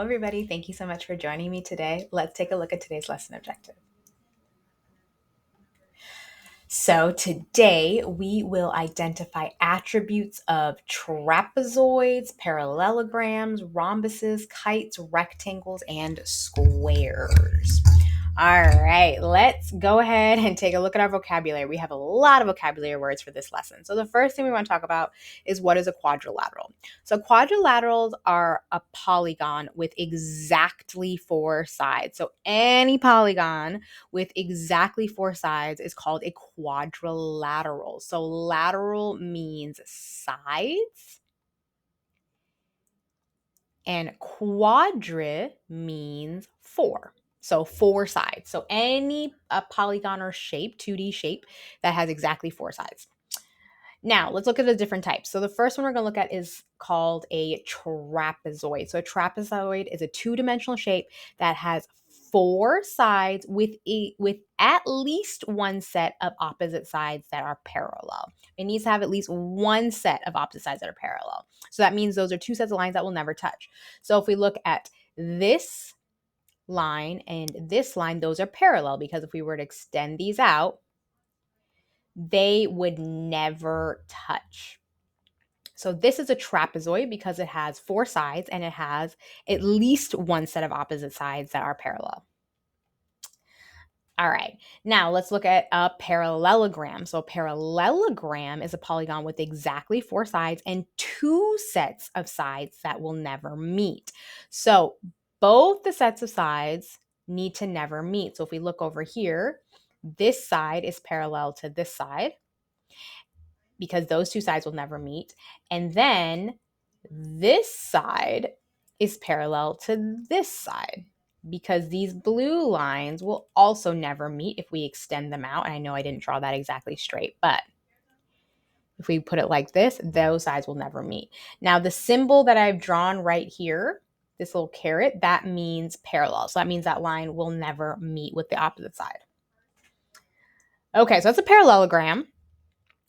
Everybody, thank you so much for joining me today. Let's take a look at today's lesson objective. So today we will identify attributes of trapezoids, parallelograms, rhombuses, kites, rectangles, and squares. All right, let's go ahead and take a look at our vocabulary. We have a lot of vocabulary words for this lesson. So the first thing we want to talk about is what is a quadrilateral. So quadrilaterals are a polygon with exactly four sides. So any polygon with exactly four sides is called a quadrilateral. So lateral means sides and quadri means four. So four sides. So any polygon or shape, 2D shape that has exactly four sides. Now, let's look at the different types. So the first one we're going to look at is called a trapezoid. So a trapezoid is a two-dimensional shape that has four sides with at least one set of opposite sides that are parallel. It needs to have at least one set of opposite sides that are parallel. So that means those are two sets of lines that will never touch. So if we look at this line and this line, those are parallel because if we were to extend these out, they would never touch. So this is a trapezoid because it has four sides and it has at least one set of opposite sides that are parallel. All right, now let's look at a parallelogram. So a parallelogram is a polygon with exactly four sides and two sets of sides that will never meet. So both the sets of sides need to never meet. So if we look over here, this side is parallel to this side because those two sides will never meet. And then this side is parallel to this side because these blue lines will also never meet if we extend them out. And I know I didn't draw that exactly straight, but if we put it like this, those sides will never meet. Now, the symbol that I've drawn right here, this little caret, that means parallel. So that means that line will never meet with the opposite side. Okay, so that's a parallelogram.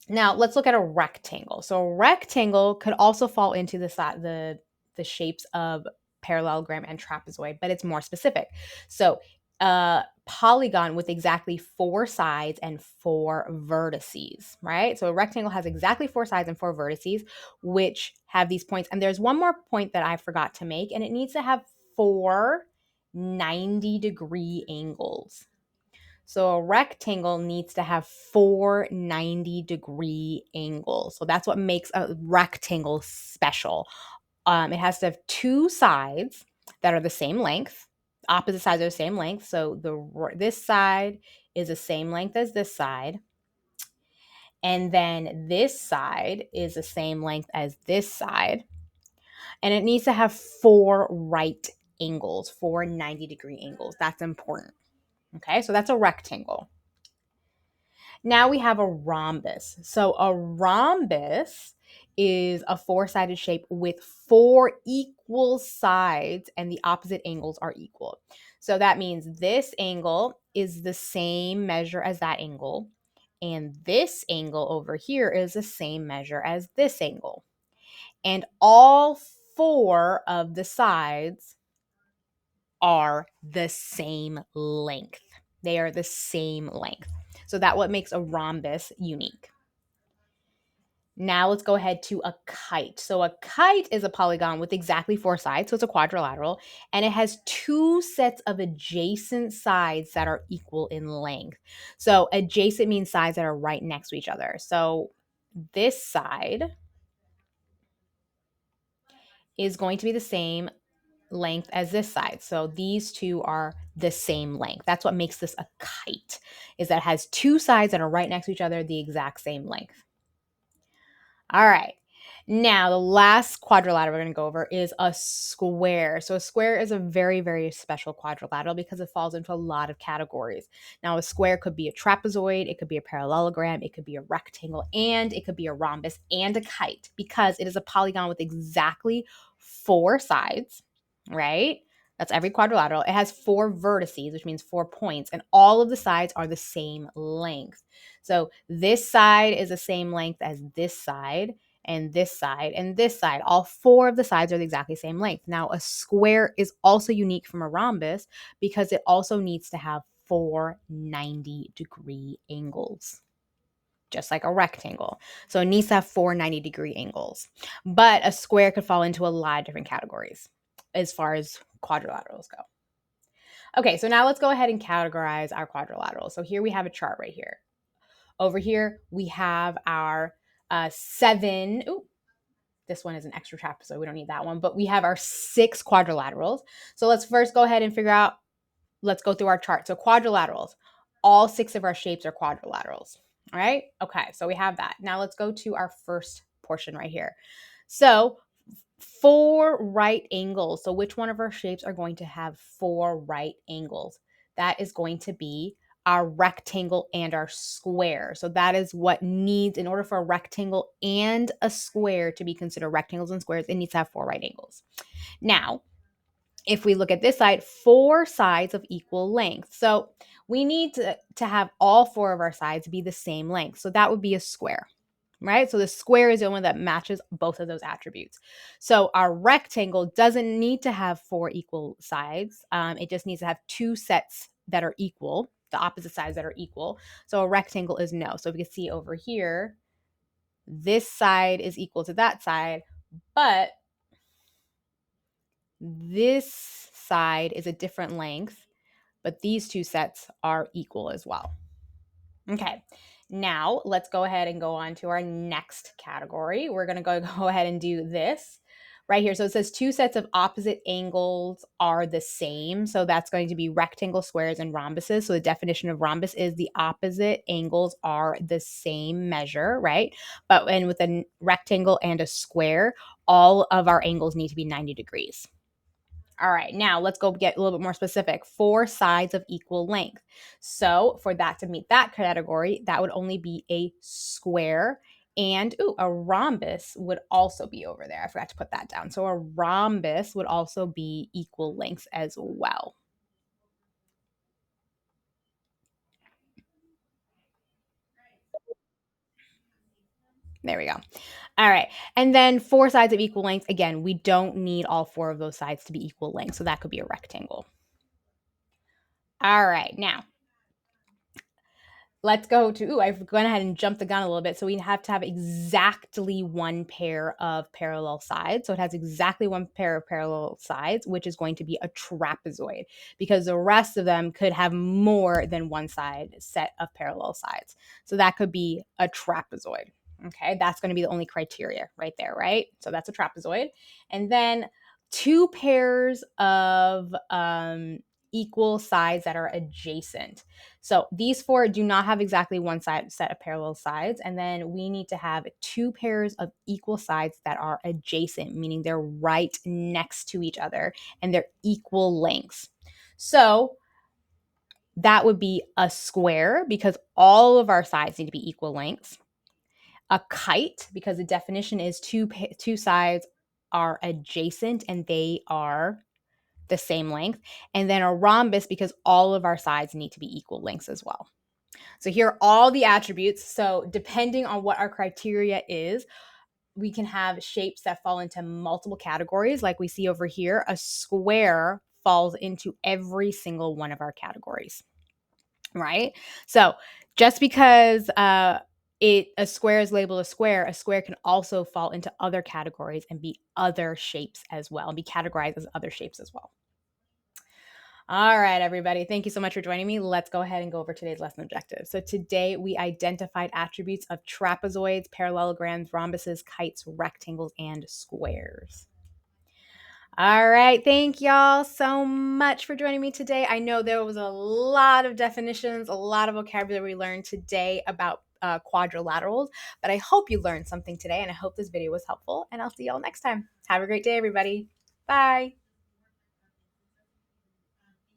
Now let's look at a rectangle. So a rectangle could also fall into the shapes of parallelogram and trapezoid, but it's more specific. So a polygon with exactly four sides and four vertices, right? So a rectangle has exactly four sides and four vertices, which have these points. And there's one more point that I forgot to make, and it needs to have four 90-degree angles. So a rectangle needs to have four 90-degree angles. So that's what makes a rectangle special. It has to have two sides that are the same length. Opposite sides are the same length. So this side is the same length as this side. And then this side is the same length as this side. And it needs to have four right angles, four 90-degree angles. That's important. Okay, so that's a rectangle. Now we have a rhombus. So a rhombus is a four-sided shape with four equal sides and the opposite angles are equal. So that means this angle is the same measure as that angle, and this angle over here is the same measure as this angle. And all four of the sides are the same length. They are the same length. So that's what makes a rhombus unique. Now let's go ahead to a kite. So a kite is a polygon with exactly four sides, so it's a quadrilateral, and it has two sets of adjacent sides that are equal in length. So adjacent means sides that are right next to each other. So this side is going to be the same length as this side. So these two are the same length. That's what makes this a kite, is that it has two sides that are right next to each other, the exact same length. All right. Now, the last quadrilateral we're going to go over is a square. So a square is a very, very special quadrilateral because it falls into a lot of categories. Now, a square could be a trapezoid, it could be a parallelogram, it could be a rectangle, and it could be a rhombus and a kite because it is a polygon with exactly four sides, right? That's every quadrilateral. It has four vertices, which means 4 points, and all of the sides are the same length. So this side is the same length as this side, and this side, and this side. All four of the sides are the exactly same length. Now, a square is also unique from a rhombus because it also needs to have four 90-degree angles, just like a rectangle. So it needs to have four 90-degree angles. But a square could fall into a lot of different categories as far as quadrilaterals go. Okay, so now let's go ahead and categorize our quadrilaterals. So here we have a chart right here. Over here, we have our seven. Ooh, this one is an extra trapezoid. We don't need that one. But we have our 6 quadrilaterals. So let's first go ahead and figure out, let's go through our chart. So quadrilaterals, all 6 of our shapes are quadrilaterals. All right? Okay, so we have that. Now let's go to our first portion right here. So 4 right angles. So which one of our shapes are going to have 4 right angles? That is going to be our rectangle and our square. So that is what needs, in order for a rectangle and a square to be considered rectangles and squares, it needs to have 4 right angles. Now, if we look at this side, 4 sides of equal length. So we need to have all 4 of our sides be the same length. So that would be a square, right? So the square is the one that matches both of those attributes. So our rectangle doesn't need to have 4 equal sides. It just needs to have 2 sets that are equal, the opposite sides that are equal. So a rectangle is no. So we can see over here, this side is equal to that side, but this side is a different length, but these 2 sets are equal as well. Okay, now let's go ahead and go on to our next category. We're going to go ahead and do this right here. So it says 2 sets of opposite angles are the same. So that's going to be rectangle, squares, and rhombuses. So the definition of rhombus is the opposite angles are the same measure, right? But and with a rectangle and a square, all of our angles need to be 90 degrees. All right, now let's go get a little bit more specific. 4 sides of equal length. So for that to meet that category, that would only be a square, and a rhombus would also be over there. I forgot to put that down. So a rhombus would also be equal lengths as well. There we go. All right. And then 4 sides of equal length. Again, we don't need all 4 of those sides to be equal length. So that could be a rectangle. All right. Now, let's go to, I've gone ahead and jumped the gun a little bit. So we have to have exactly 1 pair of parallel sides. So it has exactly 1 pair of parallel sides, which is going to be a trapezoid, because the rest of them could have more than 1 side set of parallel sides. So that could be a trapezoid. Okay, that's going to be the only criteria right there, right? So that's a trapezoid. And then 2 pairs of equal sides that are adjacent. So these 4 do not have exactly 1 side set of parallel sides. And then we need to have 2 pairs of equal sides that are adjacent, meaning they're right next to each other and they're equal lengths. So that would be a square, because all of our sides need to be equal lengths. A kite, because the definition is two sides are adjacent and they are the same length. And then a rhombus, because all of our sides need to be equal lengths as well. So here are all the attributes. So depending on what our criteria is, we can have shapes that fall into multiple categories. Like we see over here, a square falls into every single one of our categories, right? So just because a square is labeled a square can also fall into other categories and be other shapes as well, and be categorized as other shapes as well. All right, everybody. Thank you so much for joining me. Let's go ahead and go over today's lesson objectives. So today we identified attributes of trapezoids, parallelograms, rhombuses, kites, rectangles, and squares. All right. Thank y'all so much for joining me today. I know there was a lot of definitions, a lot of vocabulary we learned today about quadrilaterals, but I hope you learned something today, and I hope this video was helpful, and I'll see y'all next time. Have a great day, everybody. Bye.